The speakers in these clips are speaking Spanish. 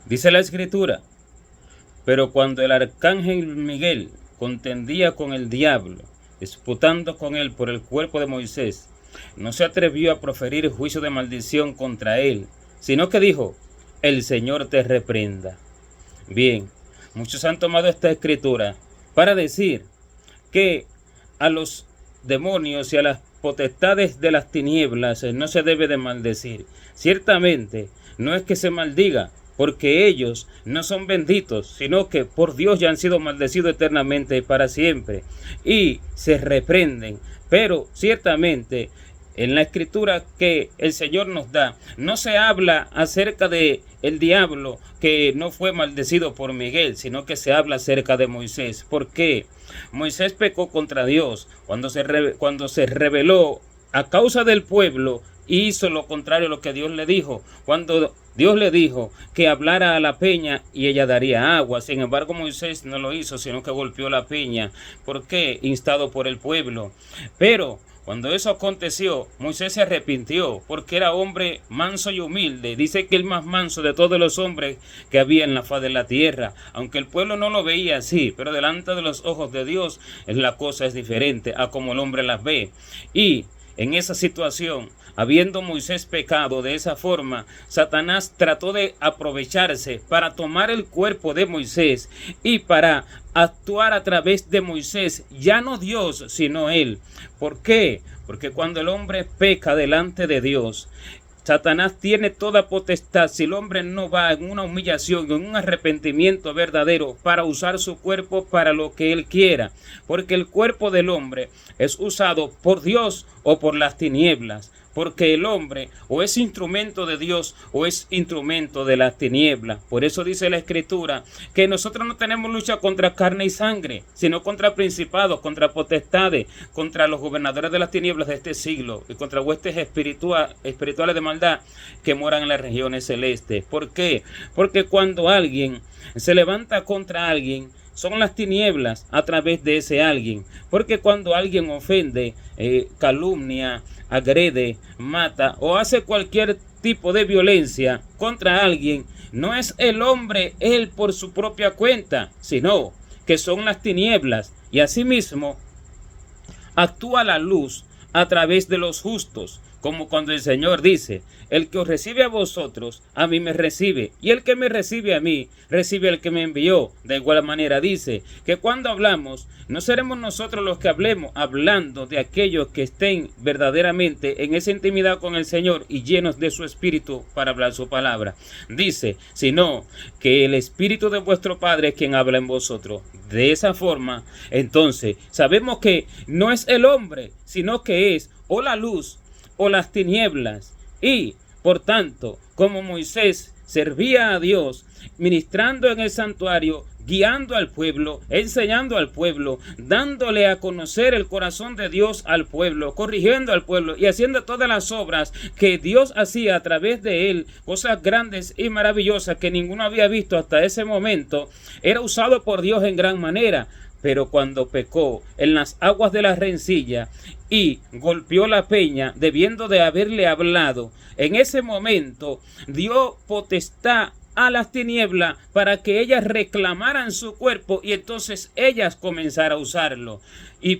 Dice la Escritura: pero cuando el arcángel Miguel contendía con el diablo, disputando con él por el cuerpo de Moisés, no se atrevió a proferir juicio de maldición contra él, sino que dijo: el Señor te reprenda. Bien, muchos han tomado esta escritura para decir que a los demonios y a las potestades de las tinieblas no se debe de maldecir. Ciertamente, no es que se maldiga, porque ellos no son benditos, sino que por Dios ya han sido maldecidos eternamente para siempre, y se reprenden. Pero ciertamente en la escritura que el Señor nos da, no se habla acerca de el diablo que no fue maldecido por Miguel, sino que se habla acerca de Moisés. ¿Por qué? Moisés pecó contra Dios cuando se rebeló a causa del pueblo y hizo lo contrario a lo que Dios le dijo. Cuando Dios le dijo que hablara a la peña y ella daría agua. Sin embargo, Moisés no lo hizo, sino que golpeó la peña. ¿Por qué? Instado por el pueblo. Pero cuando eso aconteció, Moisés se arrepintió porque era hombre manso y humilde. Dice que el más manso de todos los hombres que había en la faz de la tierra. Aunque el pueblo no lo veía así, pero delante de los ojos de Dios la cosa es diferente a como el hombre las ve. Y en esa situación, habiendo Moisés pecado de esa forma, Satanás trató de aprovecharse para tomar el cuerpo de Moisés y para actuar a través de Moisés, ya no Dios, sino él. ¿Por qué? Porque cuando el hombre peca delante de Dios, Satanás tiene toda potestad, si el hombre no va en una humillación, en un arrepentimiento verdadero, para usar su cuerpo para lo que él quiera. Porque el cuerpo del hombre es usado por Dios o por las tinieblas. Porque el hombre o es instrumento de Dios o es instrumento de las tinieblas. Por eso dice la Escritura que nosotros no tenemos lucha contra carne y sangre, sino contra principados, contra potestades, contra los gobernadores de las tinieblas de este siglo y contra huestes espirituales de maldad que moran en las regiones celestes. ¿Por qué? Porque cuando alguien se levanta contra alguien, son las tinieblas a través de ese alguien. Porque cuando alguien ofende, calumnia, agrede, mata o hace cualquier tipo de violencia contra alguien, no es el hombre él por su propia cuenta, sino que son las tinieblas. Y asimismo actúa la luz a través de los justos, como cuando el Señor dice: el que os recibe a vosotros, a mí me recibe, y el que me recibe a mí, recibe al que me envió. De igual manera dice que cuando hablamos, no seremos nosotros los que hablemos, hablando de aquellos que estén verdaderamente en esa intimidad con el Señor y llenos de su Espíritu para hablar su palabra. Dice, sino que el Espíritu de vuestro Padre es quien habla en vosotros. De esa forma, entonces, sabemos que no es el hombre, sino que es o la luz o las tinieblas. Y, por tanto, como Moisés servía a Dios, ministrando en el santuario, guiando al pueblo, enseñando al pueblo, dándole a conocer el corazón de Dios al pueblo, corrigiendo al pueblo y haciendo todas las obras que Dios hacía a través de él, cosas grandes y maravillosas que ninguno había visto hasta ese momento, era usado por Dios en gran manera. Pero cuando pecó en las aguas de la rencilla y golpeó la peña, debiendo de haberle hablado, en ese momento dio potestad a las tinieblas para que ellas reclamaran su cuerpo y entonces ellas comenzaran a usarlo.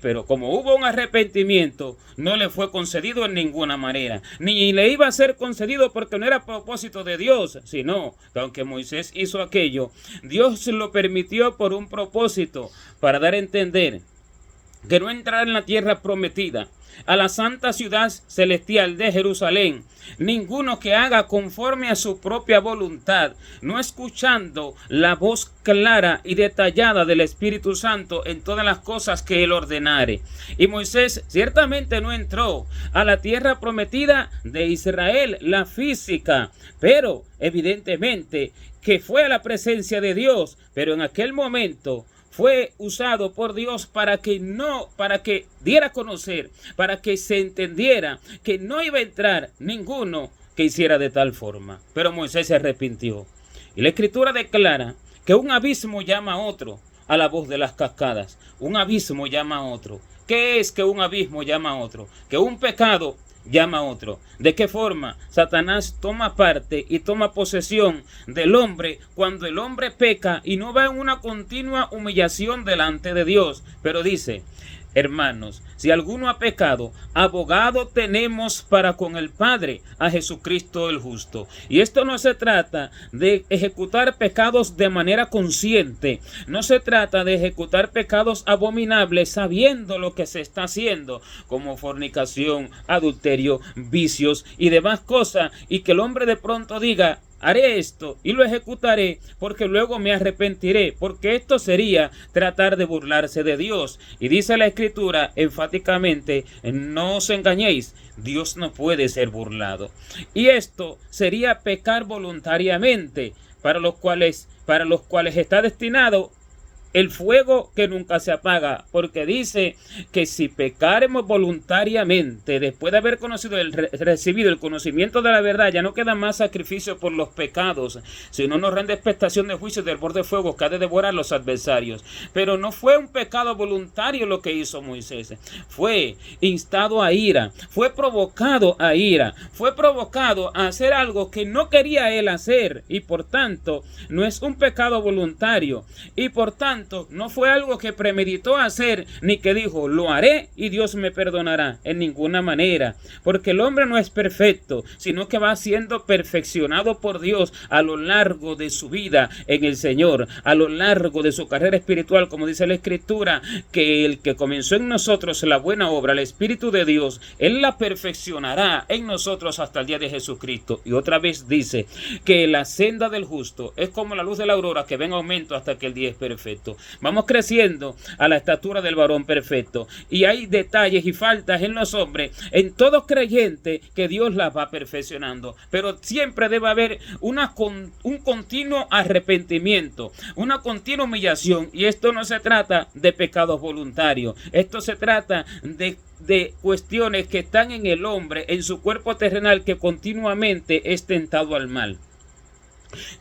Pero como hubo un arrepentimiento, no le fue concedido en ninguna manera, ni le iba a ser concedido porque no era propósito de Dios, sino que aunque Moisés hizo aquello, Dios lo permitió por un propósito, para dar a entender que no entrará en la tierra prometida, a la santa ciudad celestial de Jerusalén, ninguno que haga conforme a su propia voluntad, no escuchando la voz clara y detallada del Espíritu Santo en todas las cosas que él ordenare. Y Moisés ciertamente no entró a la tierra prometida de Israel, la física, pero evidentemente que fue a la presencia de Dios, pero en aquel momento fue usado por Dios para que diera a conocer, para que se entendiera que no iba a entrar ninguno que hiciera de tal forma. Pero Moisés se arrepintió. Y la Escritura declara que un abismo llama a otro a la voz de las cascadas. Un abismo llama a otro. ¿Qué es que un abismo llama a otro? Que un pecado llama a otro. ¿De qué forma? Satanás toma parte y toma posesión del hombre cuando el hombre peca y no va en una continua humillación delante de Dios. Pero dice: hermanos, si alguno ha pecado, abogado tenemos para con el Padre, a Jesucristo el justo. Y esto no se trata de ejecutar pecados de manera consciente, no se trata de ejecutar pecados abominables sabiendo lo que se está haciendo, como fornicación, adulterio, vicios y demás cosas, y que el hombre de pronto diga: haré esto y lo ejecutaré porque luego me arrepentiré, porque esto sería tratar de burlarse de Dios. Y dice la Escritura enfáticamente: no os engañéis, Dios no puede ser burlado. Y esto sería pecar voluntariamente, para los cuales está destinado el fuego que nunca se apaga, porque dice que si pecaremos voluntariamente, después de haber recibido el conocimiento de la verdad, ya no queda más sacrificio por los pecados, sino nos rende expectación de juicio del borde de fuego que ha de devorar los adversarios. Pero no fue un pecado voluntario lo que hizo Moisés, fue instado a ira, fue provocado a ira, fue provocado a hacer algo que no quería él hacer, y por tanto no es un pecado voluntario, y por tanto no fue algo que premeditó hacer, ni que dijo: lo haré y Dios me perdonará, en ninguna manera, porque el hombre no es perfecto, sino que va siendo perfeccionado por Dios a lo largo de su vida en el Señor, a lo largo de su carrera espiritual, como dice la Escritura, que el que comenzó en nosotros la buena obra, el Espíritu de Dios, Él la perfeccionará en nosotros hasta el día de Jesucristo. Y otra vez dice que la senda del justo es como la luz de la aurora, que va en aumento hasta que el día es perfecto. Vamos creciendo a la estatura del varón perfecto, y hay detalles y faltas en los hombres, en todo creyente, que Dios las va perfeccionando, pero siempre debe haber un continuo arrepentimiento, una continua humillación. Y esto no se trata de pecados voluntarios, esto se trata de cuestiones que están en el hombre, en su cuerpo terrenal, que continuamente es tentado al mal,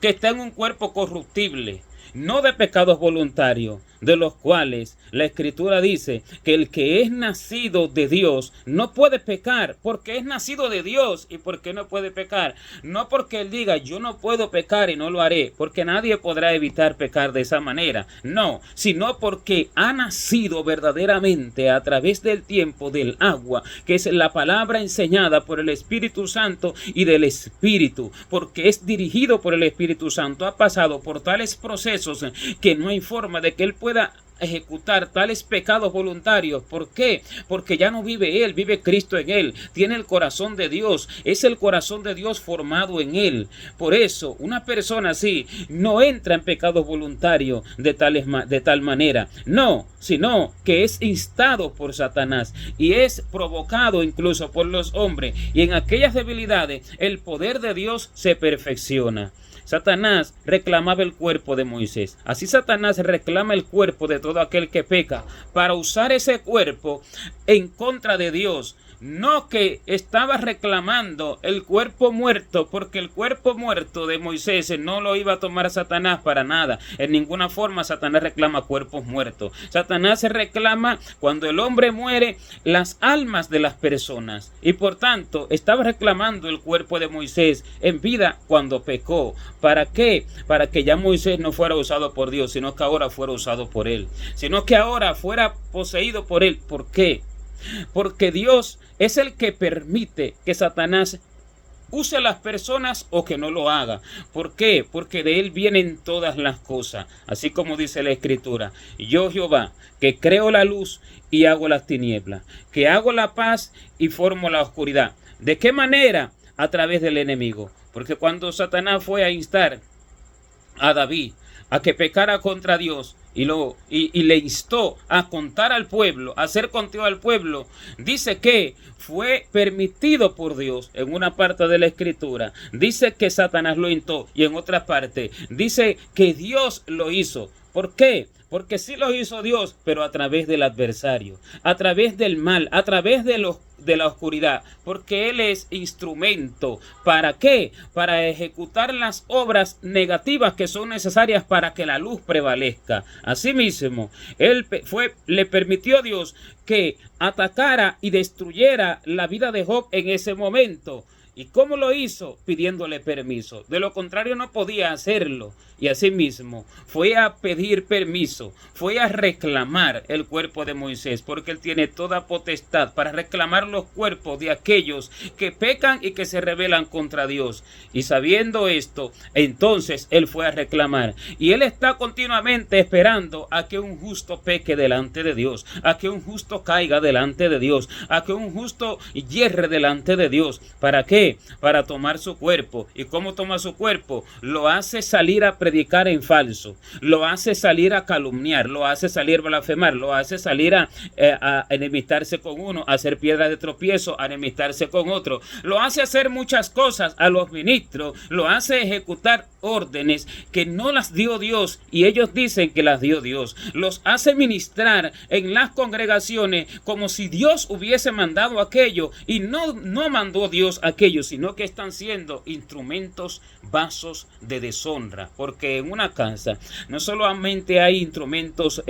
que está en un cuerpo corruptible, no de pecados voluntarios, de los cuales la Escritura dice que el que es nacido de Dios no puede pecar, porque es nacido de Dios. ¿Y por qué no puede pecar? No porque él diga: yo no puedo pecar y no lo haré, porque nadie podrá evitar pecar de esa manera. No, sino porque ha nacido verdaderamente a través del tiempo del agua, que es la palabra enseñada por el Espíritu Santo y del Espíritu, porque es dirigido por el Espíritu Santo. Ha pasado por tales procesos que no hay forma de que él pueda ejecutar tales pecados voluntarios. ¿Por qué? Porque ya no vive él, vive Cristo en él, tiene el corazón de Dios, es el corazón de Dios formado en él. Por eso una persona así no entra en pecados voluntarios de tal manera, no, sino que es instado por Satanás y es provocado incluso por los hombres, y en aquellas debilidades el poder de Dios se perfecciona. Satanás reclamaba el cuerpo de Moisés. Así Satanás reclama el cuerpo de todo aquel que peca, para usar ese cuerpo en contra de Dios. No que estaba reclamando el cuerpo muerto, porque el cuerpo muerto de Moisés no lo iba a tomar Satanás para nada. En ninguna forma Satanás reclama cuerpos muertos. Satanás se reclama, cuando el hombre muere, las almas de las personas. Y por tanto estaba reclamando el cuerpo de Moisés en vida cuando pecó. ¿Para qué? Para que ya Moisés no fuera usado por Dios, sino que ahora fuera usado por él, sino que ahora fuera poseído por él. ¿Por qué? Porque Dios es el que permite que Satanás use a las personas o que no lo haga. ¿Por qué? Porque de él vienen todas las cosas. Así como dice la Escritura: yo, Jehová, que creo la luz y hago las tinieblas, que hago la paz y formo la oscuridad. ¿De qué manera? A través del enemigo. Porque cuando Satanás fue a instar a David a que pecara contra Dios, y le instó a contar al pueblo, a hacer conteo al pueblo, dice que fue permitido por Dios. En una parte de la Escritura dice que Satanás lo instó, y en otra parte dice que Dios lo hizo. ¿Por qué? Porque sí lo hizo Dios, pero a través del adversario, a través del mal, a través de la oscuridad, porque Él es instrumento. ¿Para qué? Para ejecutar las obras negativas que son necesarias para que la luz prevalezca. Asimismo, le permitió a Dios que atacara y destruyera la vida de Job en ese momento. ¿Y cómo lo hizo? Pidiéndole permiso. De lo contrario no podía hacerlo. Y asimismo fue a pedir permiso, fue a reclamar el cuerpo de Moisés, porque él tiene toda potestad para reclamar los cuerpos de aquellos que pecan y que se rebelan contra Dios. Y sabiendo esto, entonces él fue a reclamar. Y él está continuamente esperando a que un justo peque delante de Dios, a que un justo caiga delante de Dios, a que un justo yerre delante de Dios. ¿Para qué? Para tomar su cuerpo. ¿Y cómo toma su cuerpo? Lo hace salir a predicar en falso, lo hace salir a calumniar, lo hace salir a blasfemar, lo hace salir a enemistarse con uno, a hacer piedra de tropiezo, a enemistarse con otro, lo hace hacer muchas cosas a los ministros, lo hace ejecutar órdenes que no las dio Dios y ellos dicen que las dio Dios, los hace ministrar en las congregaciones como si Dios hubiese mandado aquello y no mandó Dios aquello, sino que están siendo instrumentos, vasos de deshonra, porque en una casa no solamente hay instrumentos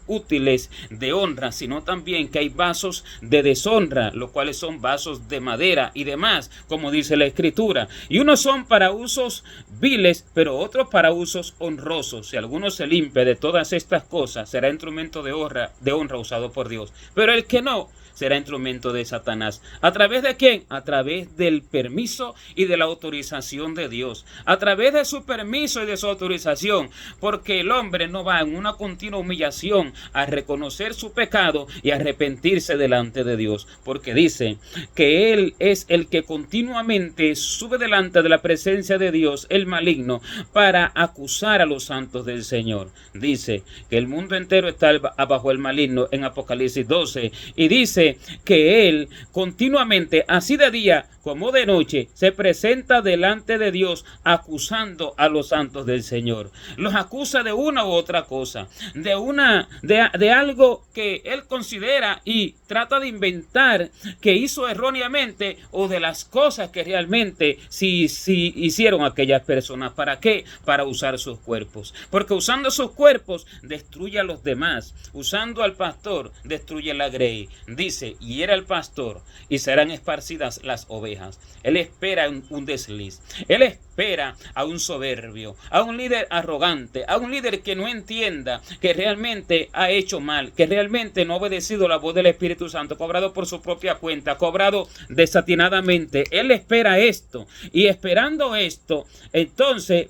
útiles de honra, sino también que hay vasos de deshonra, los cuales son vasos de madera y demás, como dice la Escritura, y unos son para usos viles, pero otros para usos honrosos. Si alguno se limpia de todas estas cosas, será instrumento de honra usado por Dios, pero el que no, será instrumento de Satanás. ¿A través de quién? A través del permiso y de la autorización de Dios. A través de su permiso y de su autorización. Porque el hombre no va en una continua humillación a reconocer su pecado y a arrepentirse delante de Dios. Porque dice que Él es el que continuamente sube delante de la presencia de Dios, el maligno, para acusar a los santos del Señor. Dice que el mundo entero está bajo el maligno en Apocalipsis 12. Y dice que Él continuamente, así de día como de noche, se presenta delante de Dios acusando a los santos del Señor. Los acusa de una u otra cosa, de algo que Él considera y trata de inventar que hizo erróneamente, o de las cosas que realmente sí hicieron aquellas personas. ¿Para qué? Para usar sus cuerpos. Porque usando sus cuerpos destruye a los demás. Usando al pastor destruye la grey. Dice, y era el pastor y serán esparcidas las ovejas. Él espera un desliz. Él espera a un soberbio, a un líder arrogante, a un líder que no entienda que realmente ha hecho mal, que realmente no ha obedecido la voz del Espíritu Santo, cobrado por su propia cuenta, cobrado desatinadamente. Él espera esto, y esperando esto, entonces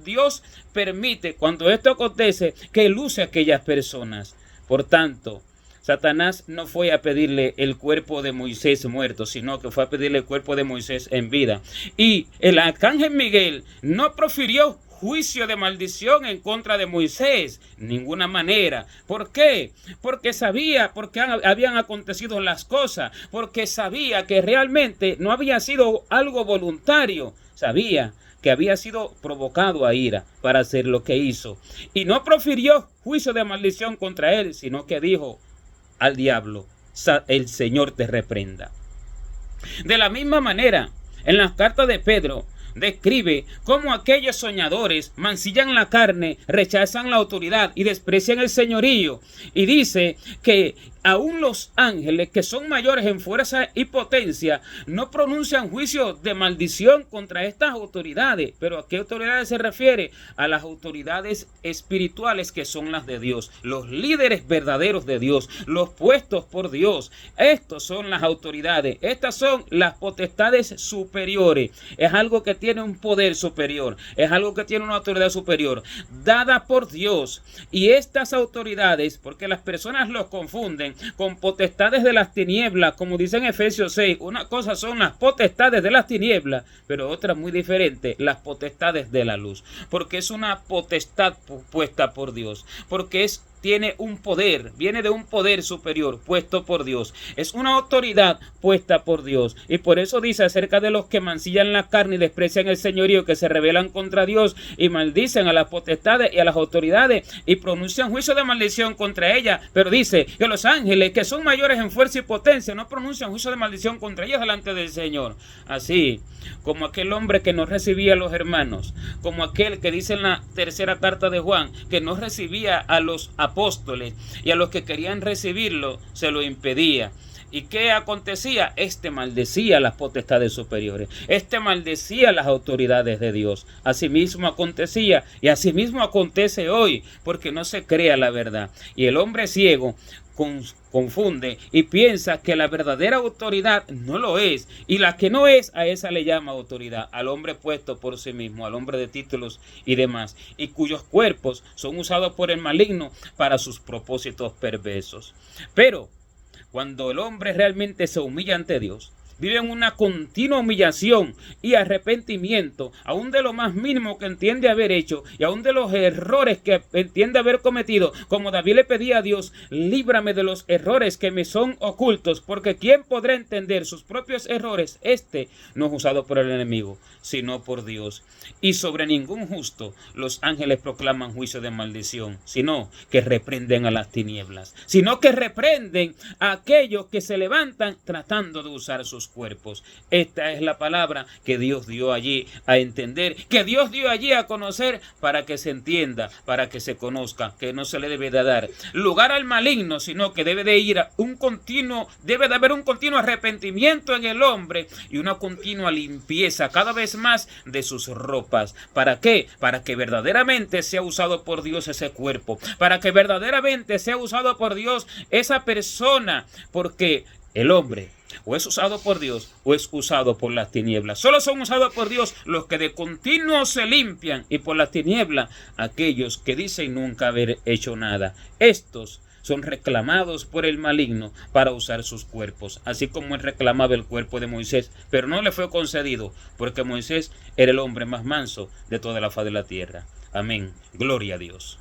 Dios permite, cuando esto acontece, que Él use a aquellas personas. Por tanto, Satanás no fue a pedirle el cuerpo de Moisés muerto, sino que fue a pedirle el cuerpo de Moisés en vida. Y el arcángel Miguel no profirió juicio de maldición en contra de Moisés, ninguna manera. ¿Por qué? Porque sabía, porque habían acontecido las cosas, porque sabía que realmente no había sido algo voluntario, sabía que había sido provocado a ira para hacer lo que hizo. Y no profirió juicio de maldición contra él, sino que dijo al diablo, el Señor te reprenda. De la misma manera, en las cartas de Pedro, describe cómo aquellos soñadores mancillan la carne, rechazan la autoridad y desprecian el señorío. Y dice que aún los ángeles, que son mayores en fuerza y potencia, no pronuncian juicio de maldición contra estas autoridades. ¿Pero a qué autoridades se refiere? A las autoridades espirituales, que son las de Dios, los líderes verdaderos de Dios, los puestos por Dios. Estos son las autoridades, estas son las potestades superiores. Es algo que tiene un poder superior, es algo que tiene una autoridad superior, dada por Dios. Y estas autoridades, porque las personas los confunden con potestades de las tinieblas, como dice en Efesios 6, una cosa son las potestades de las tinieblas, pero otra muy diferente, las potestades de la luz, porque es una potestad puesta por Dios, porque es tiene un poder, viene de un poder superior puesto por Dios. Es una autoridad puesta por Dios. Y por eso dice acerca de los que mancillan la carne y desprecian el señorío, que se rebelan contra Dios y maldicen a las potestades y a las autoridades y pronuncian juicio de maldición contra ellas. Pero dice que los ángeles, que son mayores en fuerza y potencia, no pronuncian juicio de maldición contra ellos delante del Señor. Así como aquel hombre que no recibía a los hermanos, como aquel que dice en la tercera carta de Juan, que no recibía a los apóstoles y a los que querían recibirlo se lo impedía. ¿Y qué acontecía? Este maldecía las potestades superiores. Este maldecía las autoridades de Dios. Asimismo acontecía y asimismo acontece hoy, porque no se crea la verdad. Y el hombre ciego confunde y piensa que la verdadera autoridad no lo es, y la que no es, a esa le llama autoridad, al hombre puesto por sí mismo, al hombre de títulos y demás, y cuyos cuerpos son usados por el maligno para sus propósitos perversos. Pero cuando el hombre realmente se humilla ante Dios, vive en una continua humillación y arrepentimiento, aún de lo más mínimo que entiende haber hecho y aún de los errores que entiende haber cometido, como David le pedía a Dios: líbrame de los errores que me son ocultos, porque ¿quién podrá entender sus propios errores? Este no es usado por el enemigo, sino por Dios. Y sobre ningún justo los ángeles proclaman juicio de maldición, sino que reprenden a las tinieblas, sino que reprenden a aquellos que se levantan tratando de usar sus cuerpos. Esta es la palabra que Dios dio allí a entender, que Dios dio allí a conocer, para que se entienda, para que se conozca que no se le debe de dar lugar al maligno, sino que debe de ir a debe de haber un continuo arrepentimiento en el hombre y una continua limpieza cada vez más de sus ropas. ¿Para qué? Para que verdaderamente sea usado por Dios ese cuerpo, para que verdaderamente sea usado por Dios esa persona, porque el hombre o es usado por Dios o es usado por las tinieblas. Solo son usados por Dios los que de continuo se limpian, y por las tinieblas aquellos que dicen nunca haber hecho nada. Estos son reclamados por el maligno para usar sus cuerpos, así como él reclamaba el cuerpo de Moisés, pero no le fue concedido, porque Moisés era el hombre más manso de toda la faz de la tierra. Amén. Gloria a Dios.